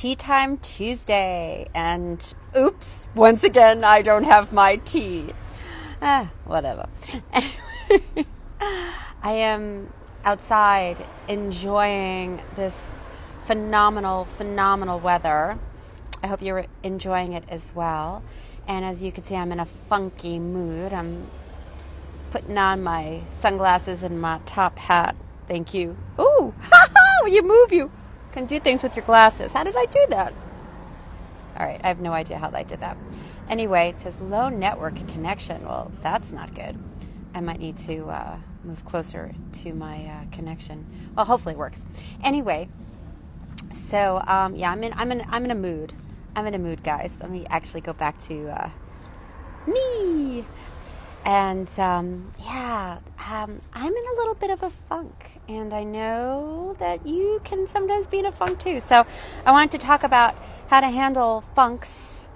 Tea Time Tuesday, and oops, once again, I don't have my tea. Whatever. I am outside enjoying this phenomenal weather. I hope you're enjoying it as well. And as you can see, I'm in a funky mood. I'm putting on my sunglasses and my top hat. Thank you. Ooh, you move, you can do things with your glasses. How did I do that? All right, I have no idea how I did that. Anyway, it says low network connection. Well, that's not good. I might need to move closer to my connection. Well, hopefully it works. Anyway, so yeah, I'm in a mood. I'm in a mood, guys. Let me actually go back to me. And I'm in a little bit of a funk, and I know that you can sometimes be in a funk too. So I wanted to talk about how to handle funks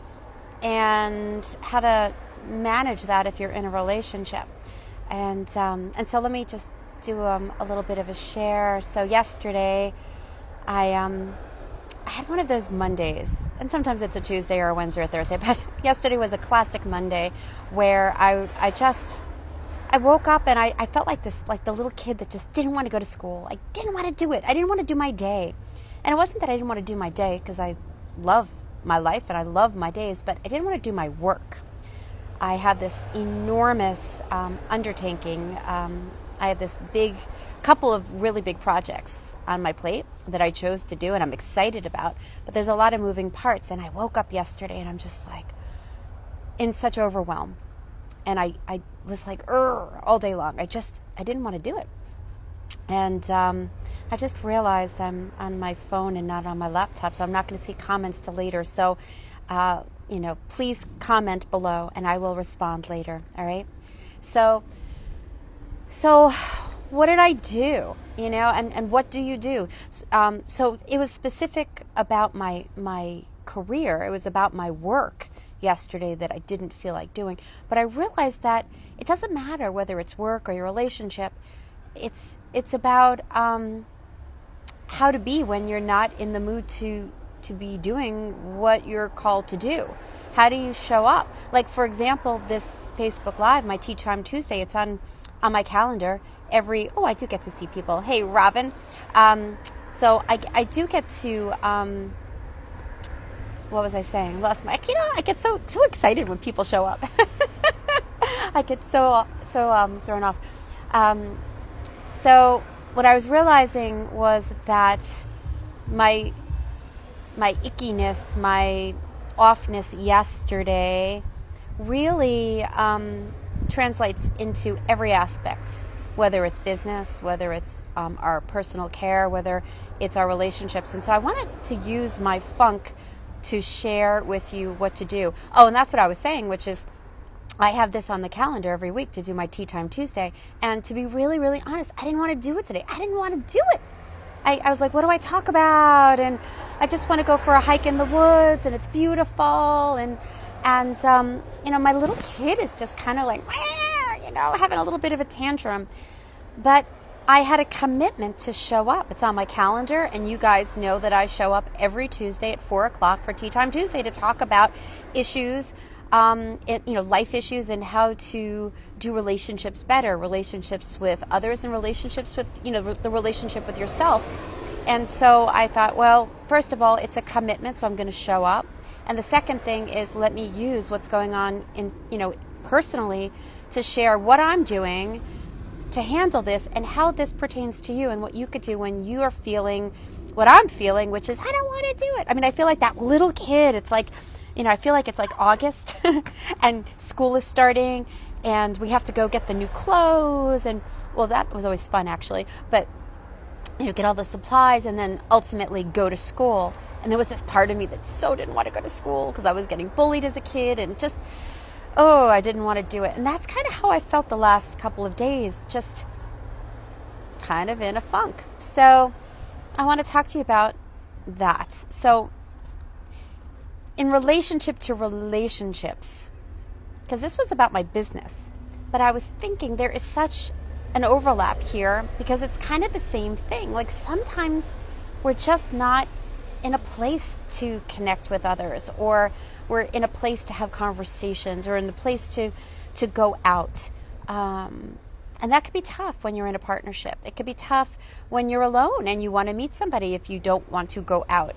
and how to manage that if you're in a relationship. And so let me just do a little bit of a share. So yesterday, I had one of those Mondays, and sometimes it's a Tuesday or a Wednesday or a Thursday, but yesterday was a classic Monday where I woke up and I felt like the little kid that just didn't want to go to school. I didn't want to do it. I didn't want to do my day. And it wasn't that I didn't want to do my day, because I love my life and I love my days, but I didn't want to do my work. I have this enormous undertaking. I have this couple of really big projects on my plate that I chose to do and I'm excited about, but there's a lot of moving parts. And I woke up yesterday and I'm just like in such overwhelm. And I was like, all day long. I didn't want to do it. And I just realized I'm on my phone and not on my laptop, so I'm not going to see comments till later. So, please comment below and I will respond later. All right. So what did I do? And what do you do? So it was specific about my career. It was about my work yesterday that I didn't feel like doing. But I realized that it doesn't matter whether it's work or your relationship. It's about how to be when you're not in the mood to be doing what you're called to do. How do you show up? Like, for example, this Facebook Live, my Tea Time Tuesday, it's on my calendar I do get to see people. Hey, Robin. So I do get to, what was I saying? I get so excited when people show up. I get so thrown off. So what I was realizing was that my ickiness, my offness yesterday really translates into every aspect, whether it's business, whether it's our personal care, whether it's our relationships. And so I wanted to use my funk to share with you what to do. Oh, and that's what I was saying, which is I have this on the calendar every week to do my Tea Time Tuesday. And to be really, really honest, I didn't want to do it today. I didn't want to do it. I was like, what do I talk about? And I just want to go for a hike in the woods, and it's beautiful. And my little kid is just kind of like, having a little bit of a tantrum. But I had a commitment to show up. It's on my calendar, and you guys know that I show up every Tuesday at 4:00 for Tea Time Tuesday to talk about issues, life issues, and how to do relationships better, relationships with others, and relationships with, the relationship with yourself. And so I thought, well, first of all, it's a commitment, so I'm going to show up. And the second thing is, let me use what's going on in, personally, to share what I'm doing to handle this and how this pertains to you and what you could do when you are feeling what I'm feeling, which is I don't want to do it. I mean, I feel like that little kid. It's like, I feel like it's like August and school is starting and we have to go get the new clothes. And well, that was always fun actually, but get all the supplies and then ultimately go to school. And there was this part of me that so didn't want to go to school because I was getting bullied as a kid and just, I didn't want to do it. And that's kind of how I felt the last couple of days, just kind of in a funk. So I want to talk to you about that. So in relationship to relationships, because this was about my business, but I was thinking there is such an overlap here because it's kind of the same thing. Like sometimes we're just not in a place to connect with others, or we're in a place to have conversations, or in the place to go out. And that could be tough when you're in a partnership. It could be tough when you're alone and you want to meet somebody if you don't want to go out.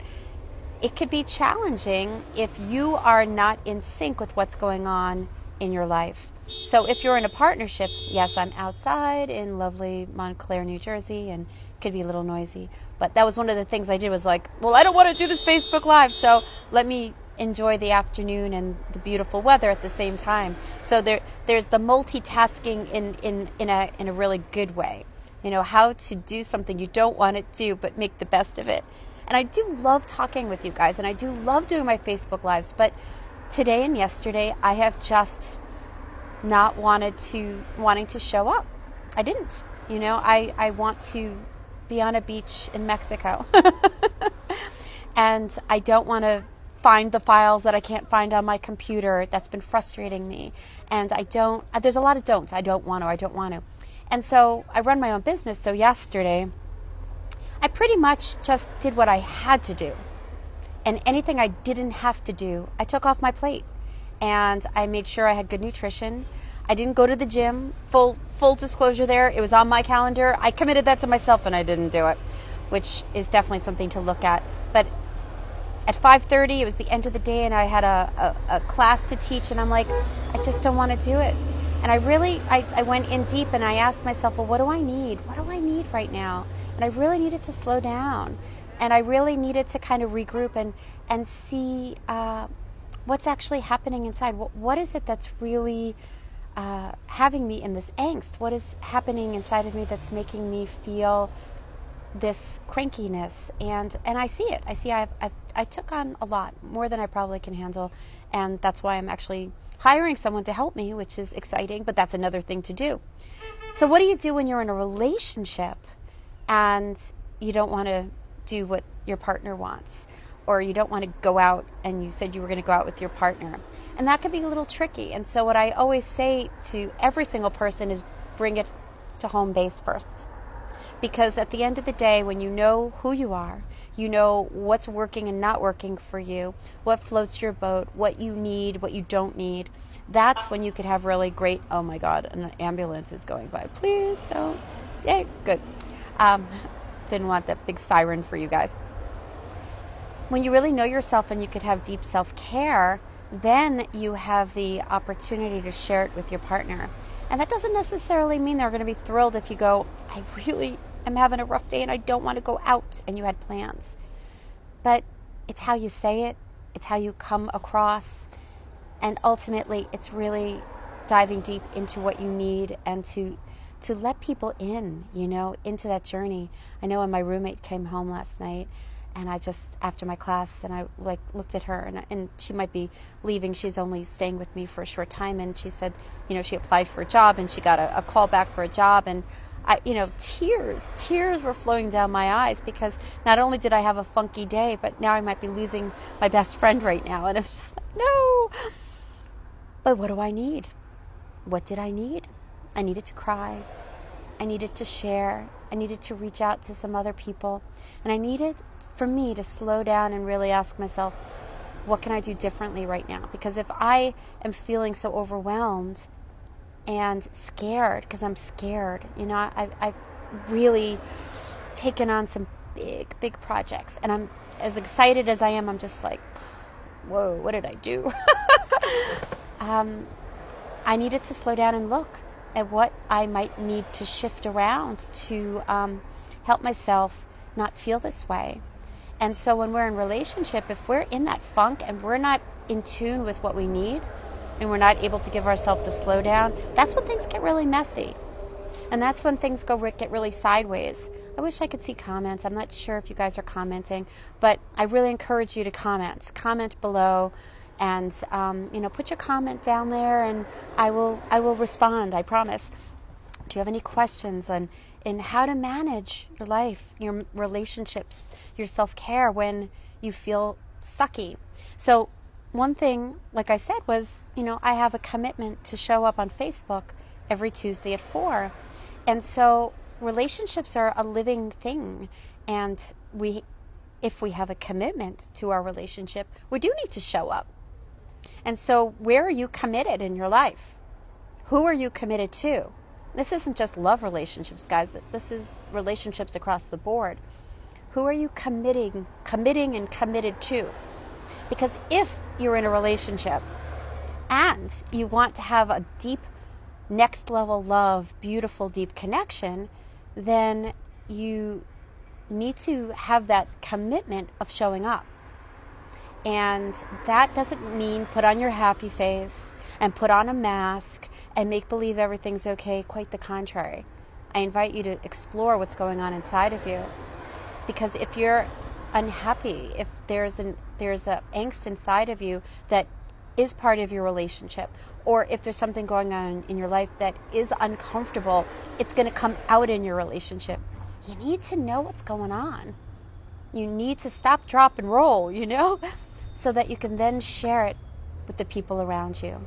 It could be challenging if you are not in sync with what's going on in your life. So if you're in a partnership, yes, I'm outside in lovely Montclair, New Jersey, and it could be a little noisy. But that was one of the things I did, was like, well, I don't want to do this Facebook Live, so let me enjoy the afternoon and the beautiful weather at the same time. So there's the multitasking in a really good way. You know, how to do something you don't want to do, but make the best of it. And I do love talking with you guys, and I do love doing my Facebook Lives, but today and yesterday I have just not wanting to show up. I didn't. You know, I want to be on a beach in Mexico. And I don't want to find the files that I can't find on my computer. That's been frustrating me. And there's a lot of don'ts. I don't want to. And so I run my own business. So yesterday, I pretty much just did what I had to do. And anything I didn't have to do, I took off my plate. And I made sure I had good nutrition. I didn't go to the gym. Full disclosure there. It was on my calendar. I committed that to myself and I didn't do it, which is definitely something to look at. But at 5:30, it was the end of the day, and I had a class to teach, and I'm like, I just don't want to do it. And I went in deep, and I asked myself, well, what do I need? What do I need right now? And I really needed to slow down, and I really needed to kind of regroup and see what's actually happening inside. What is it that's really having me in this angst? What is happening inside of me that's making me feel this crankiness? And I see it. I took on a lot, more than I probably can handle, and that's why I'm actually hiring someone to help me, which is exciting, but that's another thing to do. So what do you do when you're in a relationship and you don't want to do what your partner wants, or you don't want to go out and you said you were going to go out with your partner? And that can be a little tricky. And so what I always say to every single person is bring it to home base first. Because at the end of the day, when you know who you are, you know what's working and not working for you, what floats your boat, what you need, what you don't need, that's when you could have really great, oh my God, an ambulance is going by. Please don't. Yay, good. Didn't want that big siren for you guys. When you really know yourself and you could have deep self-care, then you have the opportunity to share it with your partner. And that doesn't necessarily mean they're going to be thrilled if you go, I really am having a rough day and I don't want to go out, and you had plans. But it's how you say it. It's how you come across. And ultimately, it's really diving deep into what you need and to let people in, into that journey. I know when my roommate came home last night, and I just, after my class, and I looked at her, and she might be leaving. She's only staying with me for a short time. And she said, she applied for a job and she got a call back for a job. And tears were flowing down my eyes, because not only did I have a funky day, but now I might be losing my best friend right now. And it's just like, no. But what do I need? What did I need? I needed to cry. I needed to share. I needed to reach out to some other people. And I needed for me to slow down and really ask myself, what can I do differently right now? Because if I am feeling so overwhelmed and scared, because I'm scared, I've really taken on some big projects. And I'm as excited as I am, I'm just like, whoa, what did I do? I needed to slow down and look at what I might need to shift around to help myself not feel this way. And so when we're in relationship, if we're in that funk and we're not in tune with what we need, and we're not able to give ourselves the slow down, that's when things get really messy. And that's when things get really sideways. I wish I could see comments. I'm not sure if you guys are commenting, but I really encourage you to comment. Comment below. And, put your comment down there, and I will respond, I promise. Do you have any questions on how to manage your life, your relationships, your self-care when you feel sucky? So one thing, like I said, was, I have a commitment to show up on Facebook every Tuesday at 4. And so relationships are a living thing, and we if we have a commitment to our relationship, we do need to show up. And so where are you committed in your life? Who are you committed to? This isn't just love relationships, guys. This is relationships across the board. Who are you committing and committed to? Because if you're in a relationship and you want to have a deep, next level love, beautiful, deep connection, then you need to have that commitment of showing up. And that doesn't mean put on your happy face and put on a mask and make believe everything's okay. Quite the contrary. I invite you to explore what's going on inside of you. Because if you're unhappy, if there's a angst inside of you that is part of your relationship, or if there's something going on in your life that is uncomfortable, it's going to come out in your relationship. You need to know what's going on. You need to stop, drop, and roll, so that you can then share it with the people around you.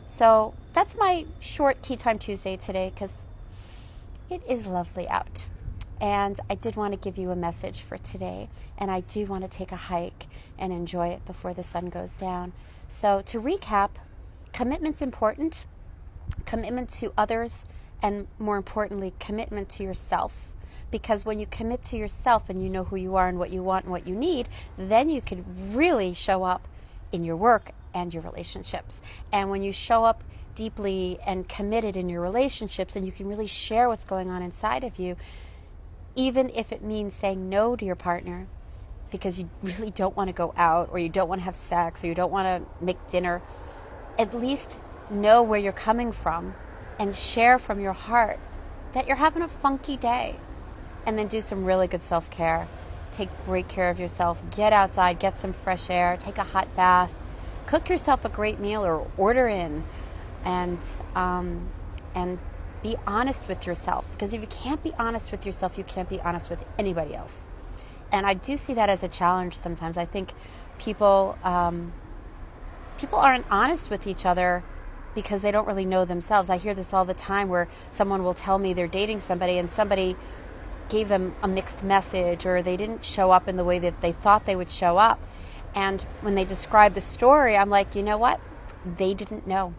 So that's my short Tea Time Tuesday today, because it is lovely out. And I did want to give you a message for today. And I do want to take a hike and enjoy it before the sun goes down. So to recap, commitment's important. Commitment to others, and more importantly, commitment to yourself. Because when you commit to yourself and you know who you are and what you want and what you need, then you can really show up in your work and your relationships. And when you show up deeply and committed in your relationships, and you can really share what's going on inside of you, even if it means saying no to your partner because you really don't want to go out, or you don't want to have sex, or you don't want to make dinner, at least know where you're coming from and share from your heart that you're having a funky day. And then do some really good self-care. Take great care of yourself. Get outside, get some fresh air, take a hot bath, cook yourself a great meal or order in, and be honest with yourself. Because if you can't be honest with yourself, you can't be honest with anybody else. And I do see that as a challenge sometimes. I think people aren't honest with each other because they don't really know themselves. I hear this all the time, where someone will tell me they're dating somebody and somebody gave them a mixed message, or they didn't show up in the way that they thought they would show up. And when they describe the story, I'm like, you know what? They didn't know.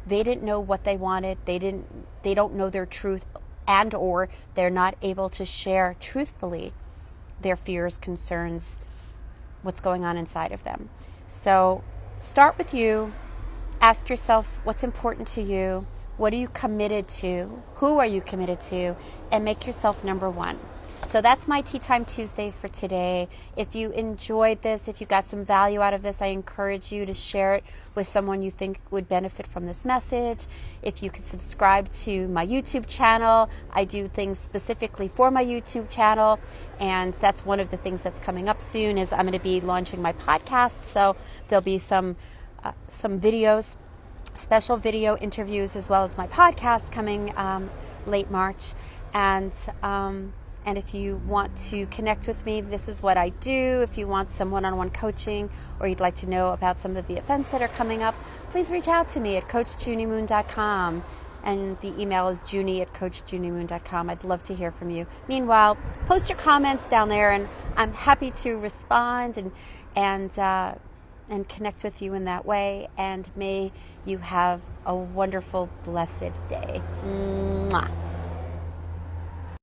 They didn't know what they wanted. They don't know their truth, and or they're not able to share truthfully their fears, concerns, what's going on inside of them. So start with you. Ask yourself what's important to you. What are you committed to? Who are you committed to? And make yourself number one. So that's my Tea Time Tuesday for today. If you enjoyed this, if you got some value out of this, I encourage you to share it with someone you think would benefit from this message. If you could subscribe to my YouTube channel, I do things specifically for my YouTube channel, and that's one of the things that's coming up soon. Is I'm going to be launching my podcast, so there'll be some videos, special video interviews, as well as my podcast coming late March. And if you want to connect with me, this is what I do. If you want some one-on-one coaching, or you'd like to know about some of the events that are coming up, please reach out to me at CoachJuniMoon.com. And the email is Junie@CoachJuniMoon.com. I'd love to hear from you. Meanwhile, post your comments down there, and I'm happy to respond and connect with you in that way. And may you have a wonderful, blessed day. Mwah.